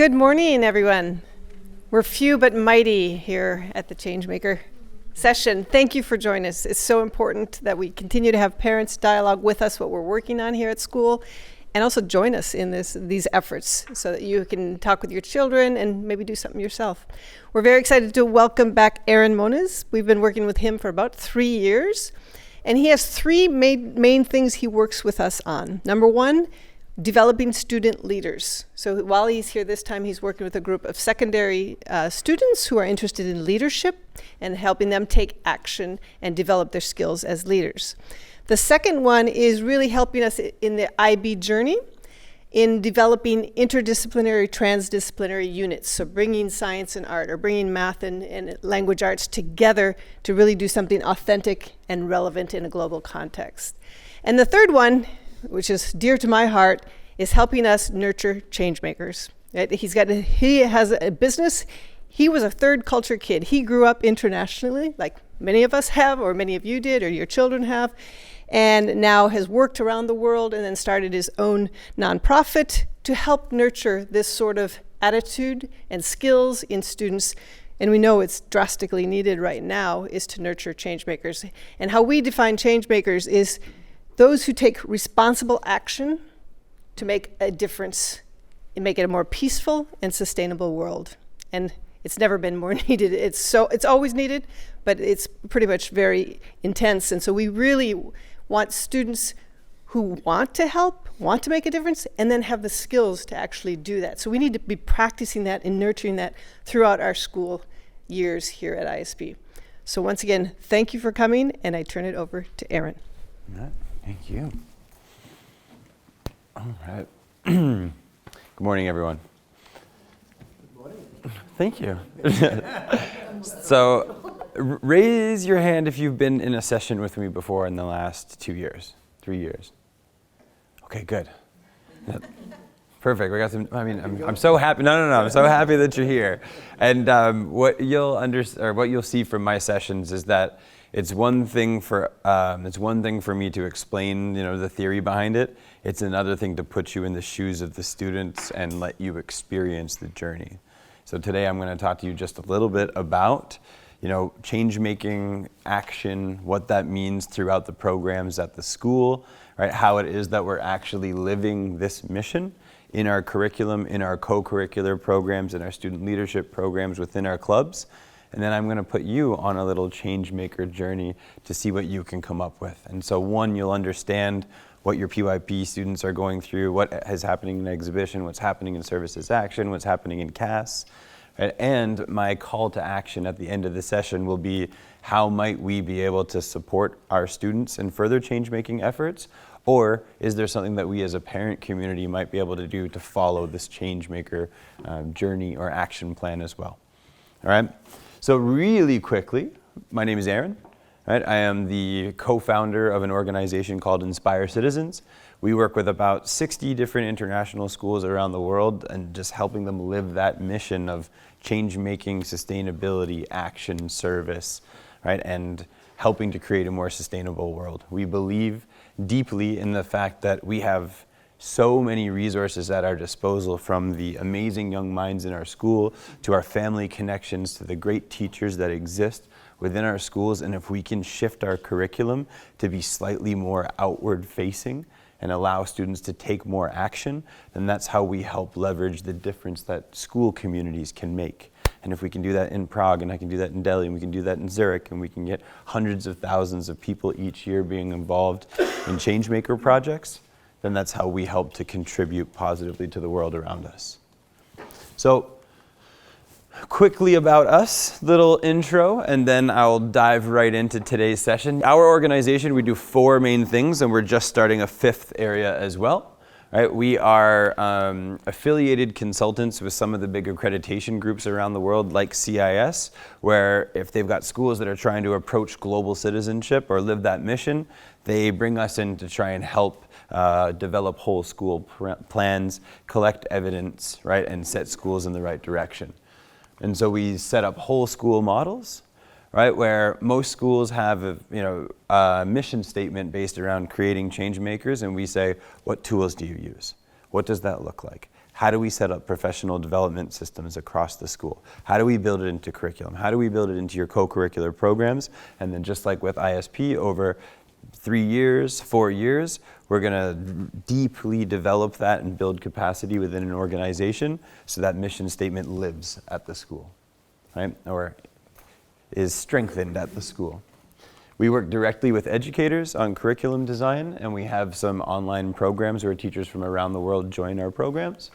Good morning, everyone. We're few but mighty here at the Changemaker session. Thank you for joining us. It's so important that we continue to have parents dialogue with us what we're working on here at school, and also join us in these efforts so that you can talk with your children and maybe do something yourself. We're very excited to welcome back Aaron Moniz. We've been working with him for about 3 years, and he has three main things he works with us on. Number one, developing student leaders. So while he's here this time, he's working with a group of secondary students who are interested in leadership and helping them take action and develop their skills as leaders. The second one is really helping us in the IB journey in developing interdisciplinary, transdisciplinary units. So bringing science and art or bringing math and language arts together to really do something authentic and relevant in a global context. And the third one, which is dear to my heart, is helping us nurture changemakers. Right? He has a business. He was a third culture kid. He grew up internationally, like many of us have, or many of you did, or your children have, and now has worked around the world and then started his own nonprofit to help nurture this sort of attitude and skills in students. And we know it's drastically needed right now, is to nurture changemakers. And how we define changemakers is those who take responsible action to make a difference and make it a more peaceful and sustainable world. And it's never been more needed. It's always needed, but it's pretty much very intense. And so we really want students who want to help, want to make a difference, and then have the skills to actually do that. So we need to be practicing that and nurturing that throughout our school years here at ISB. So once again, thank you for coming, and I turn it over to Aaron. Thank you. All right. Good morning, everyone. Good morning. Thank you. So, raise your hand if you've been in a session with me before in the last 2 years, 3 years. Okay, good. Perfect. We got some. I mean, I'm so happy. No. I'm so happy that you're here. And what you'll see from my sessions is that it's one thing for me to explain, the theory behind it. It's another thing to put you in the shoes of the students and let you experience the journey. So today I'm going to talk to you just a little bit about, change-making action, what that means throughout the programs at the school, right? How it is that we're actually living this mission in our curriculum, in our co-curricular programs, in our student leadership programs within our clubs. And then I'm going to put you on a little change maker journey to see what you can come up with. And so one, you'll understand what your PYP students are going through, what is happening in exhibition, what's happening in services action, what's happening in CAS. Right? And my call to action at the end of the session will be, how might we be able to support our students in further change making efforts? Or is there something that we as a parent community might be able to do to follow this change maker journey or action plan as well? All right. So really quickly, my name is Aaron. Right? I am the co-founder of an organization called Inspire Citizens. We work with about 60 different international schools around the world and just helping them live that mission of change-making, sustainability, action, service, right? And helping to create a more sustainable world. We believe deeply in the fact that we have so many resources at our disposal, from the amazing young minds in our school to our family connections to the great teachers that exist within our schools. And if we can shift our curriculum to be slightly more outward facing and allow students to take more action, then that's how we help leverage the difference that school communities can make. And if we can do that in Prague, and I can do that in Delhi, and we can do that in Zurich, and we can get hundreds of thousands of people each year being involved in changemaker projects, then that's how we help to contribute positively to the world around us. So, quickly about us, little intro, and then I'll dive right into today's session. Our organization, we do 4 main things, and we're just starting a 5th area as well. Right? We are affiliated consultants with some of the big accreditation groups around the world, like CIS, where if they've got schools that are trying to approach global citizenship or live that mission, they bring us in to try and help develop whole school plans, collect evidence, right, and set schools in the right direction. And so we set up whole school models, right, where most schools have a mission statement based around creating change makers, and we say, what tools do you use? What does that look like? how do we set up professional development systems across the school? How do we build it into curriculum? How do we build it into your co-curricular programs? And then just like with ISP, over 3 years, 4 years, we're going to deeply develop that and build capacity within an organization so that mission statement lives at the school, right? Or is strengthened at the school. We work directly with educators on curriculum design, and we have some online programs where teachers from around the world join our programs.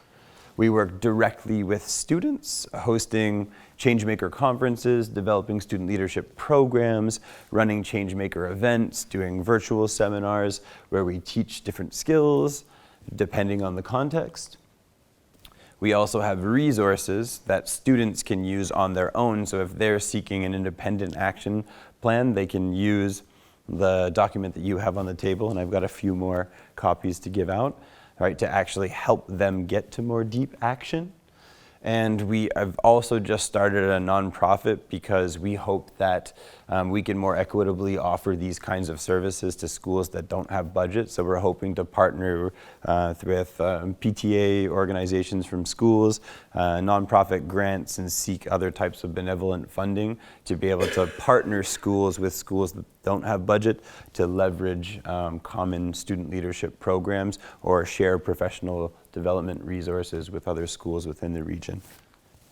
We work directly with students, hosting changemaker conferences, developing student leadership programs, running changemaker events, doing virtual seminars where we teach different skills depending on the context. We also have resources that students can use on their own. So if they're seeking an independent action plan, they can use the document that you have on the table, and I've got a few more copies to give out, right, to actually help them get to more deep action. And we have also just started a nonprofit because we hope that we can more equitably offer these kinds of services to schools that don't have budget. So we're hoping to partner with PTA organizations from schools, nonprofit grants, and seek other types of benevolent funding to be able to partner schools with schools that don't have budget to leverage common student leadership programs or share professional development resources with other schools within the region.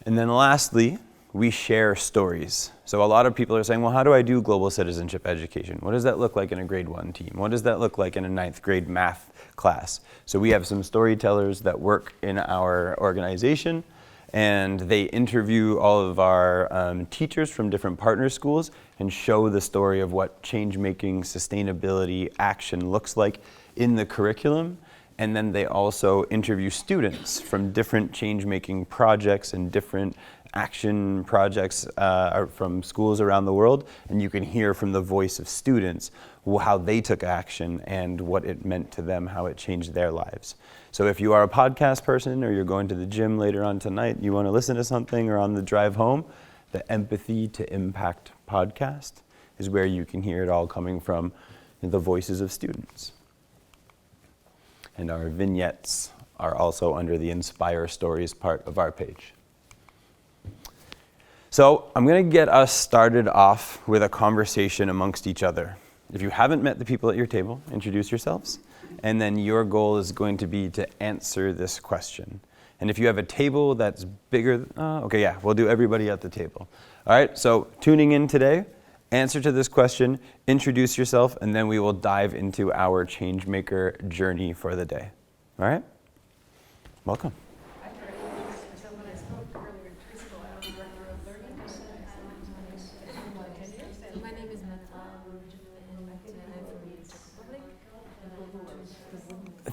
And then lastly, we share stories. So a lot of people are saying, well, how do I do global citizenship education? What does that look like in a grade 1 team? What does that look like in a 9th grade math class? So we have some storytellers that work in our organization, and they interview all of our teachers from different partner schools and show the story of what change-making, sustainability, action looks like in the curriculum. And then they also interview students from different change-making projects and different action projects from schools around the world. And you can hear from the voice of students how they took action and what it meant to them, how it changed their lives. So if you are a podcast person or you're going to the gym later on tonight, you want to listen to something, or on the drive home, the Empathy to Impact podcast is where you can hear it all coming from the voices of students. And our vignettes are also under the Inspire Stories part of our page. So I'm going to get us started off with a conversation amongst each other. If you haven't met the people at your table, introduce yourselves. And then your goal is going to be to answer this question. And if you have a table that's bigger, we'll do everybody at the table. All right, so tuning in today, answer to this question, introduce yourself, and then we will dive into our changemaker journey for the day. All right? Welcome. My name is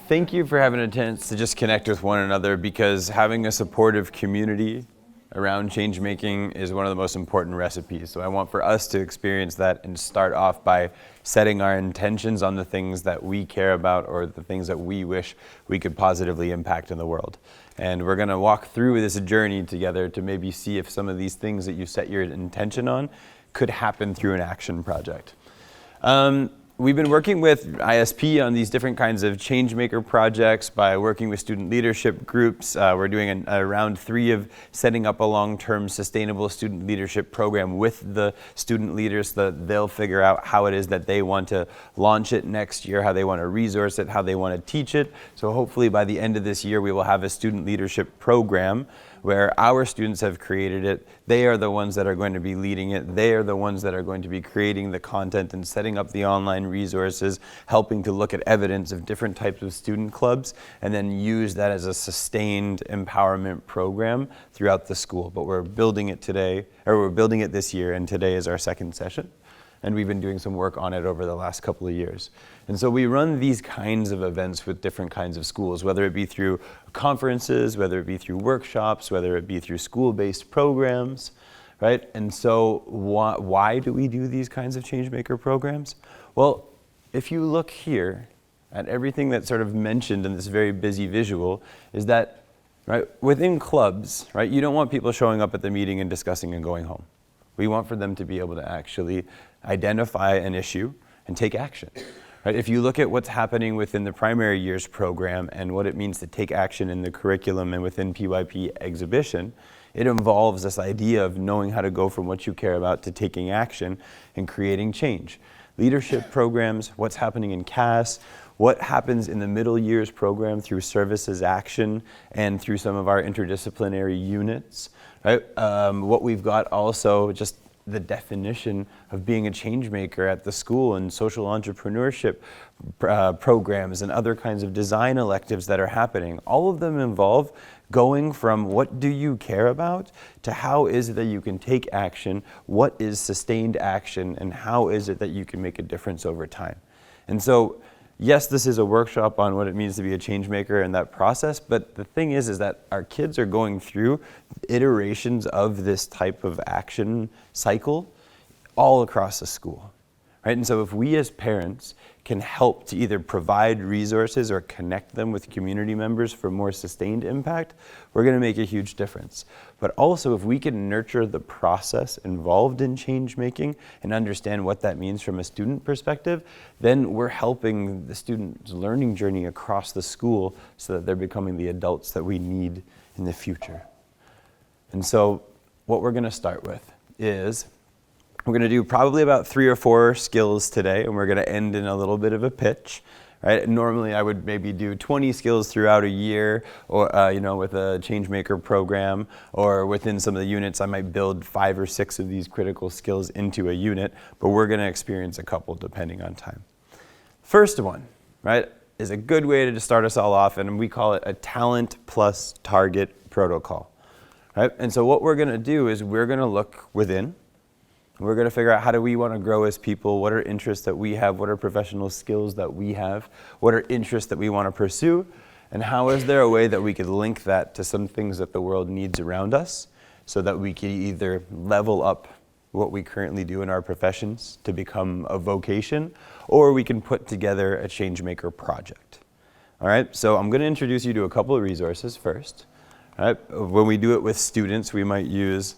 Thank you for having a chance to just connect with one another, because having a supportive community around change making is one of the most important recipes. So I want for us to experience that and start off by setting our intentions on the things that we care about or the things that we wish we could positively impact in the world. And we're going to walk through this journey together to maybe see if some of these things that you set your intention on could happen through an action project. We've been working with ISP on these different kinds of changemaker projects by working with student leadership groups. We're doing a round 3 of setting up a long-term sustainable student leadership program with the student leaders so that they'll figure out how it is that they want to launch it next year, how they want to resource it, how they want to teach it. So hopefully by the end of this year, we will have a student leadership program where our students have created it. They are the ones that are going to be leading it. They are the ones that are going to be creating the content and setting up the online resources, helping to look at evidence of different types of student clubs, and then use that as a sustained empowerment program throughout the school. But we're building it today, or we're building it this year, and today is our second session. And we've been doing some work on it over the last couple of years. And so we run these kinds of events with different kinds of schools, whether it be through conferences, whether it be through workshops, whether it be through school-based programs, right? And so why do we do these kinds of changemaker programs? Well, if you look here at everything that's sort of mentioned in this very busy visual, is that, right, within clubs, right, you don't want people showing up at the meeting and discussing and going home. We want for them to be able to actually identify an issue and take action, Right? If you look at what's happening within the primary years program and what it means to take action in the curriculum and within PYP exhibition, it involves this idea of knowing how to go from what you care about to taking action and creating change. Leadership programs, what's happening in CAS, what happens in the middle years program through services action and through some of our interdisciplinary units. Right? What we've got also just the definition of being a change maker at the school and social entrepreneurship programs and other kinds of design electives that are happening. All of them involve going from what do you care about to how is it that you can take action, what is sustained action, and how is it that you can make a difference over time. And so, yes, this is a workshop on what it means to be a change maker and that process, but the thing is that our kids are going through iterations of this type of action cycle all across the school, right? And so if we as parents can help to either provide resources or connect them with community members for more sustained impact, we're going to make a huge difference. But also if we can nurture the process involved in change making and understand what that means from a student perspective, then we're helping the student's learning journey across the school so that they're becoming the adults that we need in the future. And so what we're going to start with is we're going to do probably about 3 or 4 skills today, and we're going to end in a little bit of a pitch. Right? Normally, I would maybe do 20 skills throughout a year, or with a changemaker program, or within some of the units, I might build 5 or 6 of these critical skills into a unit. But we're going to experience a couple depending on time. First one, right, is a good way to start us all off, and we call it a talent plus target protocol. Right? And so what we're going to do is we're going to look within. We're going to figure out how do we want to grow as people, what are interests that we have, what are professional skills that we have, what are interests that we want to pursue, and how is there a way that we could link that to some things that the world needs around us so that we can either level up what we currently do in our professions to become a vocation, or we can put together a changemaker project. All right, so I'm going to introduce you to a couple of resources first. All right, when we do it with students, we might use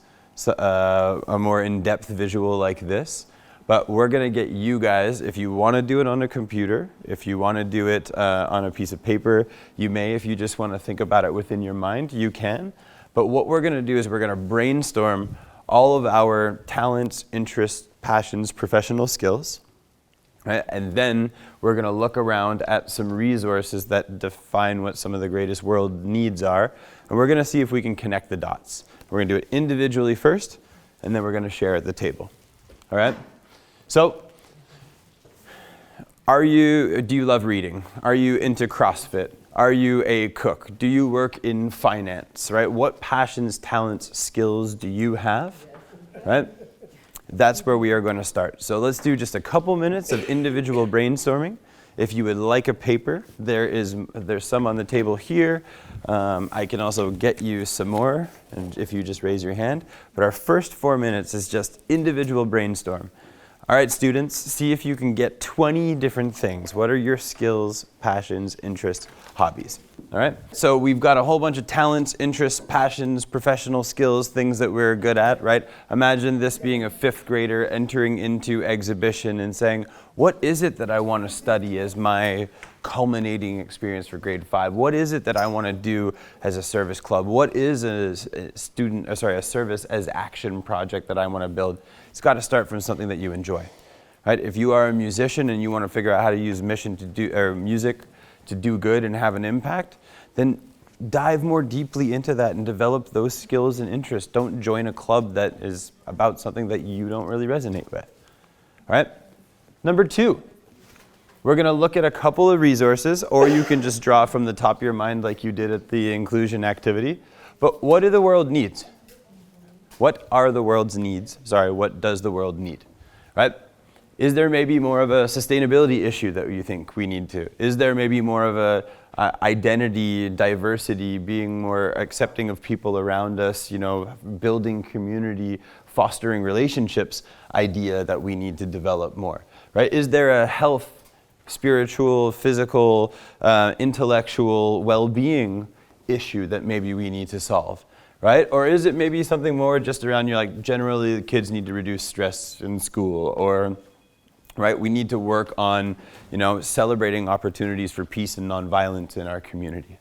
a more in-depth visual like this, but we're going to get you guys, if you want to do it on a computer, if you want to do it on a piece of paper, you may. If you just want to think about it within your mind, you can. But what we're going to do is we're going to brainstorm all of our talents, interests, passions, professional skills, right? And then we're going to look around at some resources that define what some of the greatest world needs are, and we're going to see if we can connect the dots. We're going to do it individually first, and then we're going to share at the table. All right? So, do you love reading? Are you into CrossFit? Are you a cook? Do you work in finance? Right? What passions, talents, skills do you have? Right? That's where we are going to start. So let's do just a couple minutes of individual brainstorming. If you would like a paper, there's some on the table here. I can also get you some more, and if you just raise your hand. But our first 4 minutes is just individual brainstorm. All right, students, see if you can get 20 different things. What are your skills, passions, interests, hobbies? All right, so we've got a whole bunch of talents, interests, passions, professional skills, things that we're good at, right? Imagine this being a 5th grader entering into exhibition and saying, what is it that I want to study as my culminating experience for grade 5? What is it that I want to do as a service club? What is a service as action project that I want to build? It's got to start from something that you enjoy, right? If you are a musician and you want to figure out how to use music to do good and have an impact, then dive more deeply into that and develop those skills and interests. Don't join a club that is about something that you don't really resonate with. All right? Number 2, we're going to look at a couple of resources, or you can just draw from the top of your mind like you did at the inclusion activity. But what do the world needs? What are the world's needs? What does the world need? Right? Is there maybe more of a sustainability issue that you think we need to? Is there maybe more of a identity, diversity, being more accepting of people around us, building community, fostering relationships idea that we need to develop more? Right? Is there a health, spiritual, physical, intellectual well-being issue that maybe we need to solve? Right? Or is it maybe something more just around generally the kids need to reduce stress in school, or right? We need to work on, celebrating opportunities for peace and nonviolence in our community.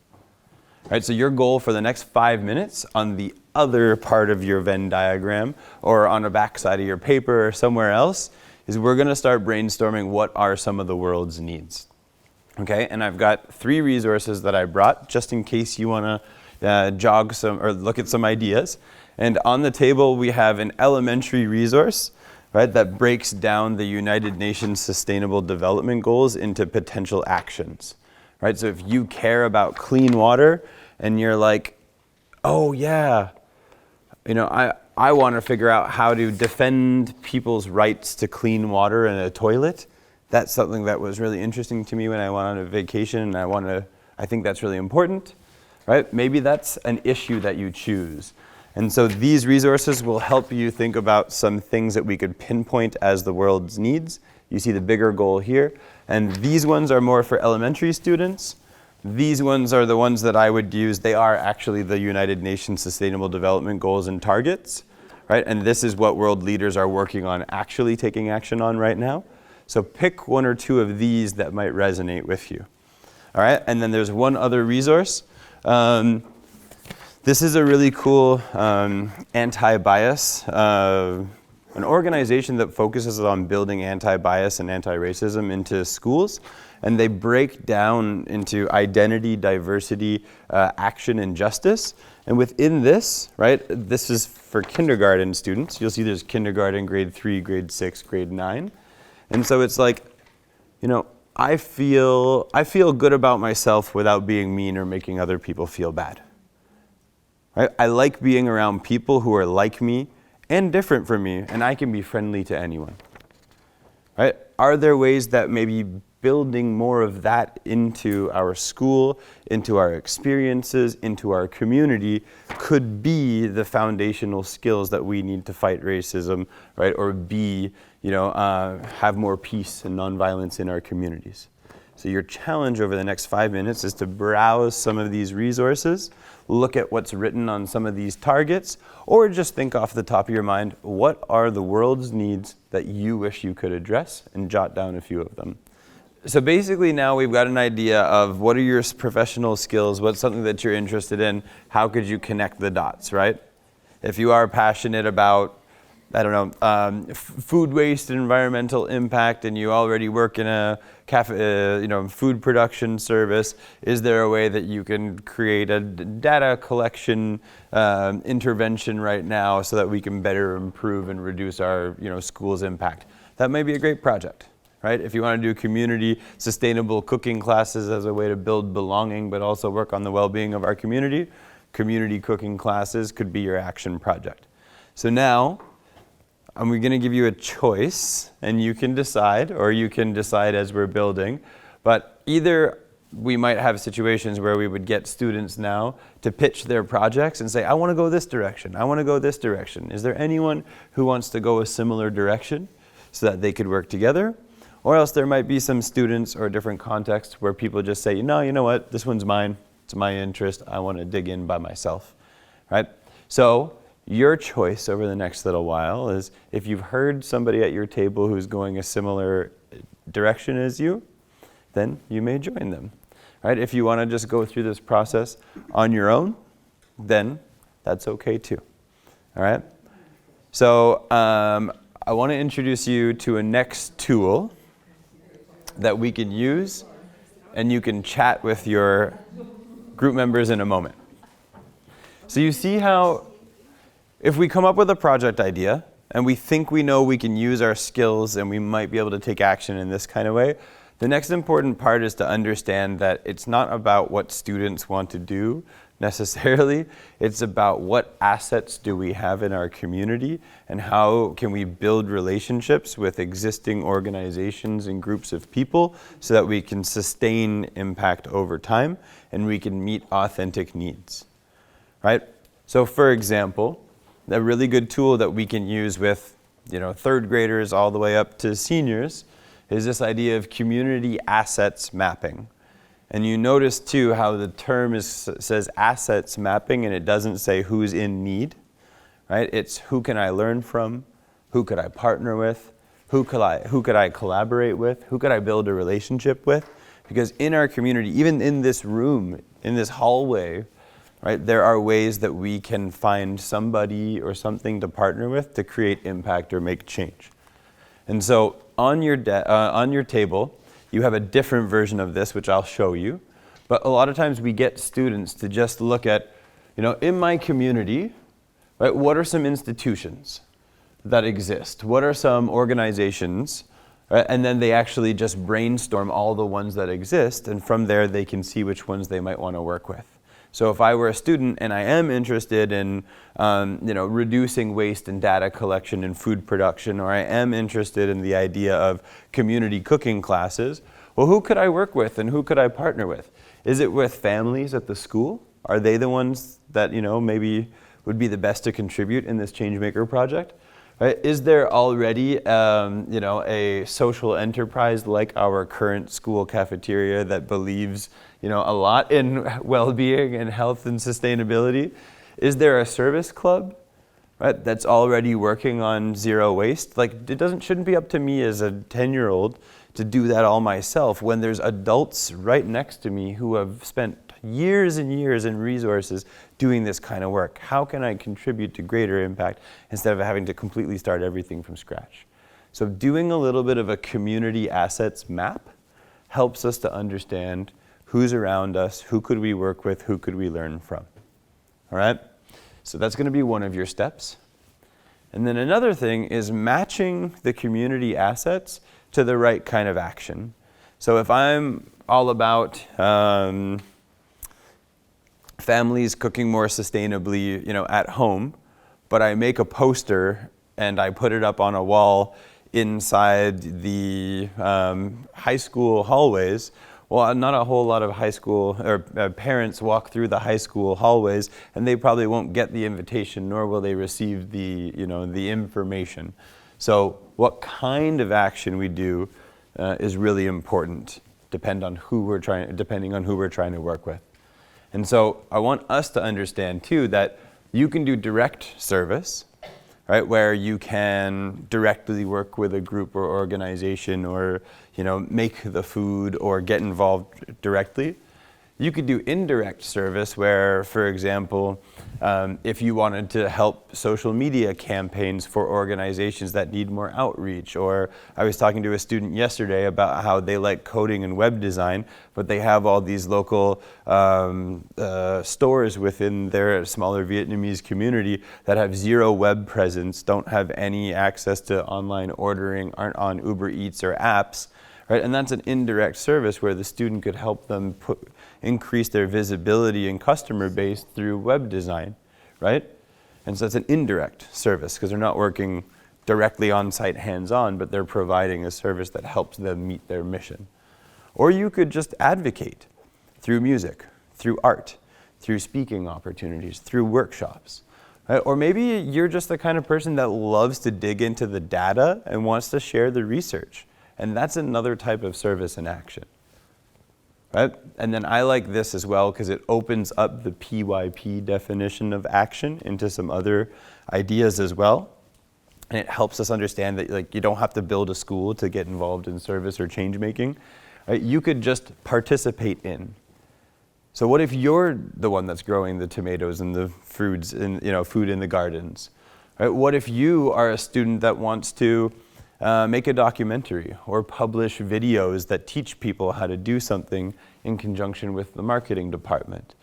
Right, so your goal for the next 5 minutes on the other part of your Venn diagram or on the backside of your paper or somewhere else is we're going to start brainstorming what are some of the world's needs. Okay, and I've got 3 resources that I brought just in case you want to jog some or look at some ideas. And on the table we have an elementary resource, right, that breaks down the United Nations Sustainable Development Goals into potential actions. Right, so if you care about clean water and you're like, oh yeah, I want to figure out how to defend people's rights to clean water in a toilet. That's something that was really interesting to me when I went on a vacation, and I think that's really important, right? Maybe that's an issue that you choose. And so these resources will help you think about some things that we could pinpoint as the world's needs. You see the bigger goal here. And these ones are more for elementary students. These ones are the ones that I would use. They are actually the United Nations Sustainable Development Goals and Targets, right? And this is what world leaders are working on, actually taking action on right now. So pick 1 or 2 of these that might resonate with you. All right, and then there's one other resource. This is a really cool anti-bias, an organization that focuses on building anti-bias and anti-racism into schools. And they break down into identity, diversity, action, and justice. And within this, right, this is for kindergarten students. You'll see there's kindergarten, grade 3, grade 6, grade 9. And so it's like, I feel good about myself without being mean or making other people feel bad. Right? I like being around people who are like me and different from me, and I can be friendly to anyone. Right? Are there ways that maybe building more of that into our school, into our experiences, into our community could be the foundational skills that we need to fight racism, right? Or have more peace and nonviolence in our communities. So your challenge over the next 5 minutes is to browse some of these resources, look at what's written on some of these targets, or just think off the top of your mind, what are the world's needs that you wish you could address, and jot down a few of them. So basically now we've got an idea of what are your professional skills, what's something that you're interested in, how could you connect the dots, right? If you are passionate about, food waste and environmental impact, and you already work in a food production service, is there a way that you can create a data collection intervention right now so that we can better improve and reduce our school's impact? That may be a great project. Right? If you want to do community sustainable cooking classes as a way to build belonging but also work on the well-being of our community cooking classes could be your action project. So now, we're going to give you a choice, and you can decide, or you can decide as we're building, but either we might have situations where we would get students now to pitch their projects and say, I want to go this direction, I want to go this direction. Is there anyone who wants to go a similar direction so that they could work together? Or else there might be some students or different contexts where people just say, no, you know what, this one's mine, it's my interest, I want to dig in by myself, right? So your choice over the next little while is, if you've heard somebody at your table who's going a similar direction as you, then you may join them, right? If you want to just go through this process on your own, then that's okay too, all right? So I want to introduce you to a next tool that we can use, and you can chat with your group members in a moment. So you see how if we come up with a project idea and we think we know we can use our skills and we might be able to take action in this kind of way, the next important part is to understand that it's not about what students want to do necessarily. It's about what assets do we have in our community and how can we build relationships with existing organizations and groups of people so that we can sustain impact over time and we can meet authentic needs, right? So for example, a really good tool that we can use with third graders all the way up to seniors is this idea of community assets mapping. And you notice too how the term says assets mapping and it doesn't say who's in need, right? It's who can I learn from, who could I partner with, Who could I collaborate with? Who could I build a relationship with? Because in our community, even in this room, in this hallway, right, there are ways that we can find somebody or something to partner with to create impact or make change. And so on your table, you have a different version of this, which I'll show you. But a lot of times we get students to just look at, in my community, right, what are some institutions that exist? What are some organizations? Right? And then they actually just brainstorm all the ones that exist, and from there they can see which ones they might want to work with. So if I were a student and I am interested in reducing waste and data collection and food production, or I am interested in the idea of community cooking classes, well, who could I work with and who could I partner with? Is it with families at the school? Are they the ones that maybe would be the best to contribute in this changemaker project? Right? Is there already a social enterprise like our current school cafeteria that believes a lot in well-being and health and sustainability? Is there a service club, right, that's already working on zero waste? Like, shouldn't be up to me as a 10-year-old to do that all myself when there's adults right next to me who have spent years and years and resources doing this kind of work. How can I contribute to greater impact instead of having to completely start everything from scratch? So doing a little bit of a community assets map helps us to understand who's around us, who could we work with, who could we learn from. All right? So that's going to be one of your steps. And then another thing is matching the community assets to the right kind of action. So if I'm all about families cooking more sustainably, at home, but I make a poster and I put it up on a wall inside the high school hallways. Well, not a whole lot of high school or parents walk through the high school hallways, and they probably won't get the invitation, nor will they receive the information. So what kind of action we do is really important, depending on who we're trying to work with. And so I want us to understand too that you can do direct service, right, where you can directly work with a group or organization or make the food or get involved directly. You could do indirect service where, for example, if you wanted to help social media campaigns for organizations that need more outreach, or I was talking to a student yesterday about how they like coding and web design, but they have all these local stores within their smaller Vietnamese community that have zero web presence, don't have any access to online ordering, aren't on Uber Eats or apps, right? And that's an indirect service where the student could help them increase their visibility and customer base through web design, right? And so it's an indirect service because they're not working directly on-site hands-on, but they're providing a service that helps them meet their mission. Or you could just advocate through music, through art, through speaking opportunities, through workshops. Right? Or maybe you're just the kind of person that loves to dig into the data and wants to share the research. And that's another type of service in action. Right? And then I like this as well because it opens up the PYP definition of action into some other ideas as well. And it helps us understand that you don't have to build a school to get involved in service or change making. Right? You could just participate in. So what if you're the one that's growing the tomatoes and the fruits and food in the gardens? Right? What if you are a student that wants to make a documentary or publish videos that teach people how to do something in conjunction with the marketing department?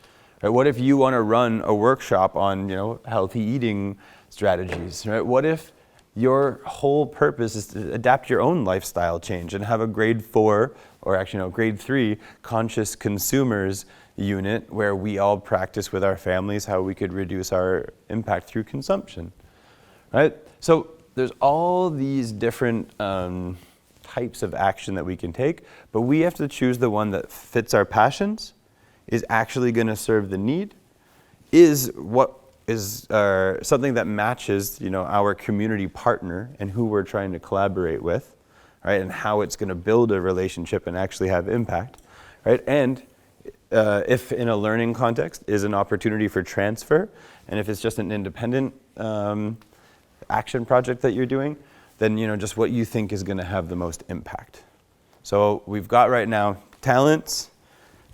Right? What if you want to run a workshop on healthy eating strategies? Right? What if your whole purpose is to adapt your own lifestyle change and have a grade 4 or actually grade 3 conscious consumers unit where we all practice with our families how we could reduce our impact through consumption? Right? So there's all these different types of action that we can take, but we have to choose the one that fits our passions, is actually going to serve the need, is something that matches our community partner and who we're trying to collaborate with, right, and how it's going to build a relationship and actually have impact, right, and if in a learning context is an opportunity for transfer, and if it's just an independent action project that you're doing, then just what you think is going to have the most impact. So we've got right now talents,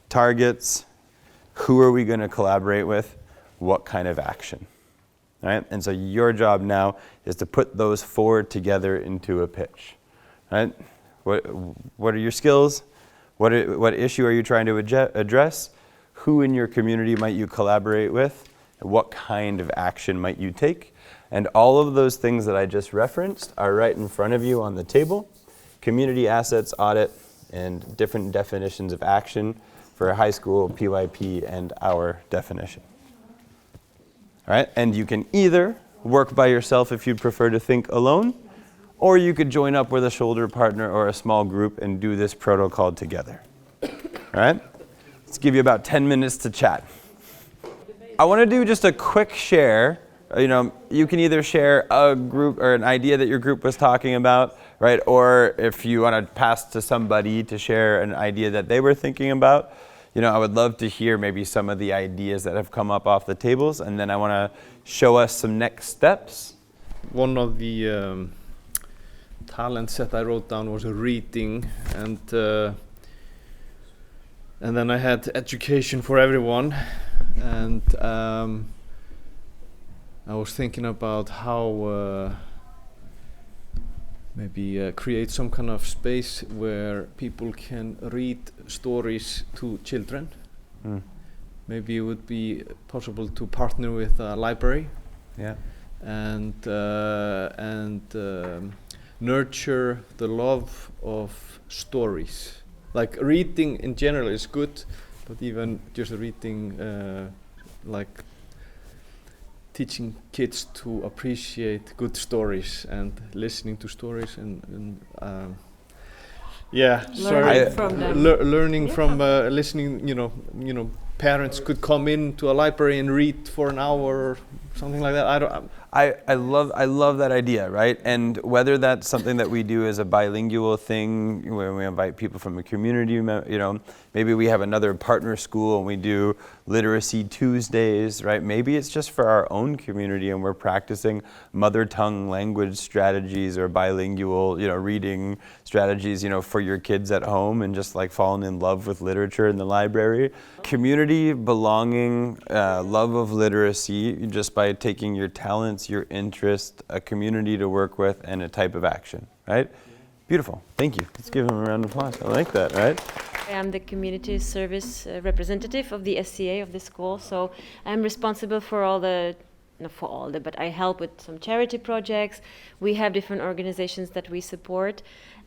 targets, who are we going to collaborate with, what kind of action. All right? And so your job now is to put those 4 together into a pitch. Right? What are your skills? What issue are you trying to address? Who in your community might you collaborate with? And what kind of action might you take? And all of those things that I just referenced are right in front of you on the table. Community assets audit and different definitions of action for a high school, PYP, and our definition. All right, and you can either work by yourself if you'd prefer to think alone, or you could join up with a shoulder partner or a small group and do this protocol together. All right, let's give you about 10 minutes to chat. I want to do just a quick share. You can either share a group or an idea that your group was talking about, right? Or if you want to pass to somebody to share an idea that they were thinking about, I would love to hear maybe some of the ideas that have come up off the tables, and then I want to show us some next steps. One of the talents that I wrote down was reading, and then I had education for everyone, and I was thinking about how maybe create some kind of space where people can read stories to children. Maybe it would be possible to partner with a library. Yeah. And nurture the love of stories. Like reading in general is good, but even just reading, like teaching kids to appreciate good stories and listening to stories and Learning from them. Learning from listening. Parents could come into a library and read for an hour or something like that. I love that idea, right? And whether that's something that we do as a bilingual thing, where we invite people from the community, maybe we have another partner school and we do literacy Tuesdays, right? Maybe it's just for our own community and we're practicing mother tongue language strategies or bilingual, reading strategies, for your kids at home and just like falling in love with literature in the library. Community, belonging, love of literacy, just by taking your talents, your interest, a community to work with, and a type of action, right? Beautiful. Thank you. Let's give him a round of applause. I like that, right? I am the community service representative of the SCA of the school, so I'm responsible for but I help with some charity projects. We have different organizations that we support,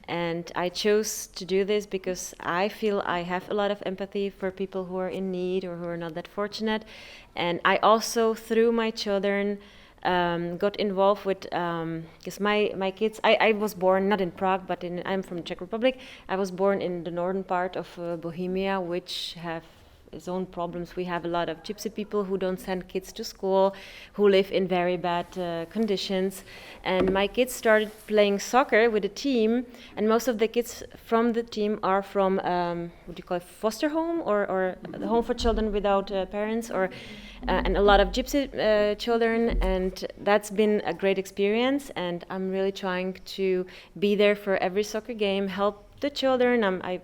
and I chose to do this because I feel I have a lot of empathy for people who are in need or who are not that fortunate. And I also, through my children, got involved with, because my kids, I was born not in Prague, but I'm from the Czech Republic. I was born in the northern part of Bohemia, which have its own problems. We have a lot of gypsy people who don't send kids to school, who live in very bad conditions. And my kids started playing soccer with a team, and most of the kids from the team are from, what do you call it, foster home or the home for children without parents, and a lot of gypsy children, and that's been a great experience. And I'm really trying to be there for every soccer game, help the children. I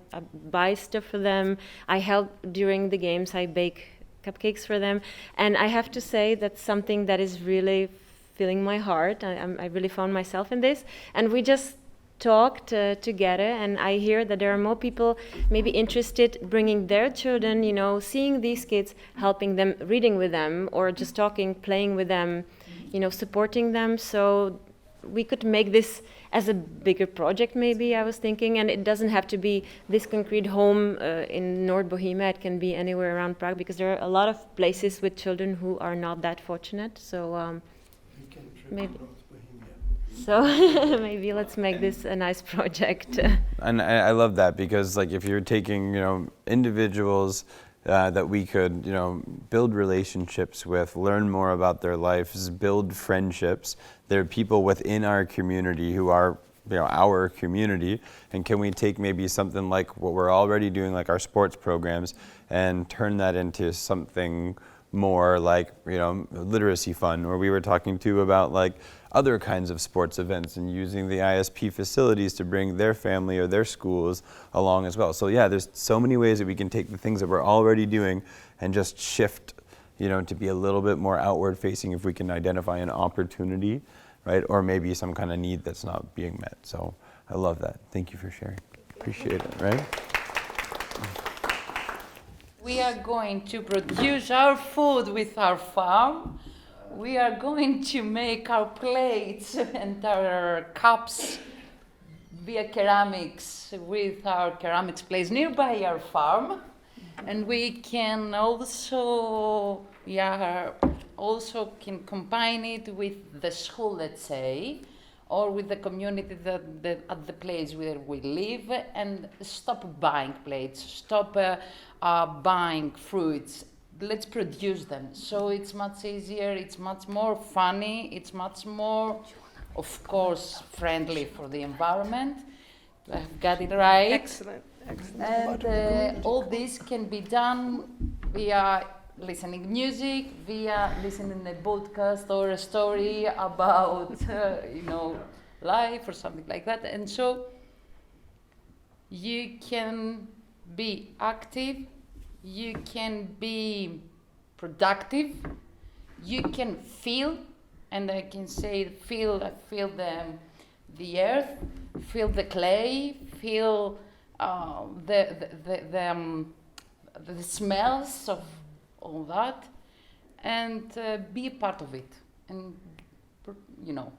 buy stuff for them. I help during the games. I bake cupcakes for them. And I have to say that's something that is really filling my heart. I really found myself in this. And we just talked together, and I hear that there are more people maybe interested bringing their children, seeing these kids, helping them, reading with them, or just talking, playing with them, supporting them. So we could make this as a bigger project, maybe, I was thinking, and it doesn't have to be this concrete home in North Bohemia. It can be anywhere around Prague, because there are a lot of places with children who are not that fortunate. So maybe. So maybe let's make this a nice project. And I love that, because like if you're taking individuals that we could build relationships with, learn more about their lives, build friendships. There are people within our community who are our community, and can we take maybe something like what we're already doing, like our sports programs, and turn that into something more, like, you know, literacy fun, or we were talking too about like other kinds of sports events and using the ISP facilities to bring their family or their schools along as well. So yeah, there's so many ways that we can take the things that we're already doing and just shift, you know, to be a little bit more outward facing if we can identify an opportunity, right? Or maybe some kind of need that's not being met. So I love that. Thank you for sharing. Appreciate it, right? We are going to produce our food with our farm. We are going to make our plates and our cups via ceramics with our ceramics plates nearby our farm. And we can also, also can combine it with the school, let's say, or with the community at the place where we live, and stop buying plates, stop buying fruits. Let's produce them. So it's much easier, it's much more funny, it's much more, of course, friendly for the environment. I've got it right. Excellent. And all this can be done via listening music, via listening a podcast or a story about, you know, life or something like that. And so you can be active, you can be productive, you can feel, and I can say feel the earth, feel the clay, feel the smells of all that, and be a part of it. And you know,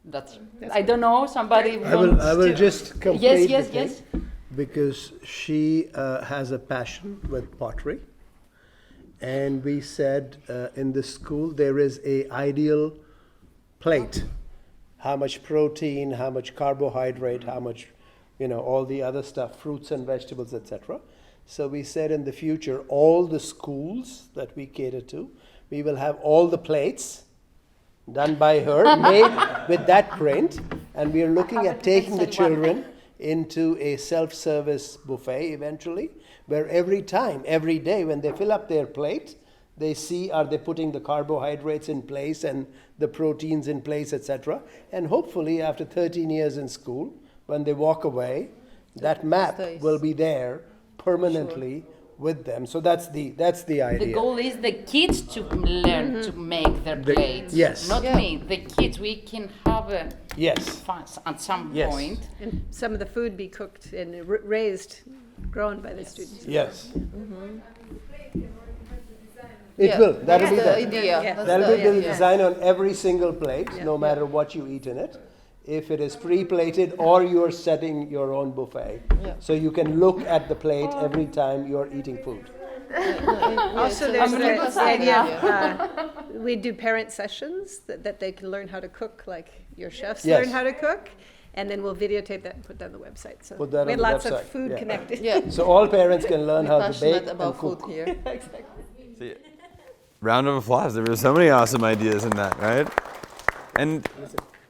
that's I don't know. Somebody I will just complete yes, the yes. thing, because she has a passion with pottery, and we said in the school there is a ideal plate. How much protein, how much carbohydrate, how much, you know, all the other stuff, fruits and vegetables, etc. So we said in the future, all the schools that we cater to, we will have all the plates done by her, made with that print, and we are looking at taking the children into a self-service buffet eventually, where every day when they fill up their plate, they see, are they putting the carbohydrates in place and the proteins in place, etc. And hopefully after 13 years in school, when they walk away, that map will be there permanently with them. So that's the idea. The goal is the kids to learn to make their plates. Yes. Not me. The kids. We can have a Yes. fun at some Yes. point. And some of the food be cooked and raised, grown by the students. Yes. It will. That'll be the the idea. Yeah. That's That'll be the idea. design on every single plate, Yeah. no matter what you eat in it. If it is pre-plated or you're setting your own buffet. Yeah. So you can look at the plate every time you're eating food. Also, there's I'm the really excited idea of, we do parent sessions that they can learn how to cook, like your chefs Yes. learn how to cook, and then we'll videotape that and put that on the website. So Put that we on had the lots of website, food yeah. connected. Yeah. So all parents can learn how to Passionate bake about and food cook. here. See, round of applause. There were so many awesome ideas in that, right? And,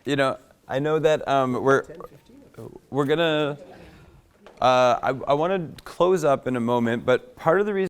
you know, I know that we're gonna, I want to close up in a moment, but part of the reason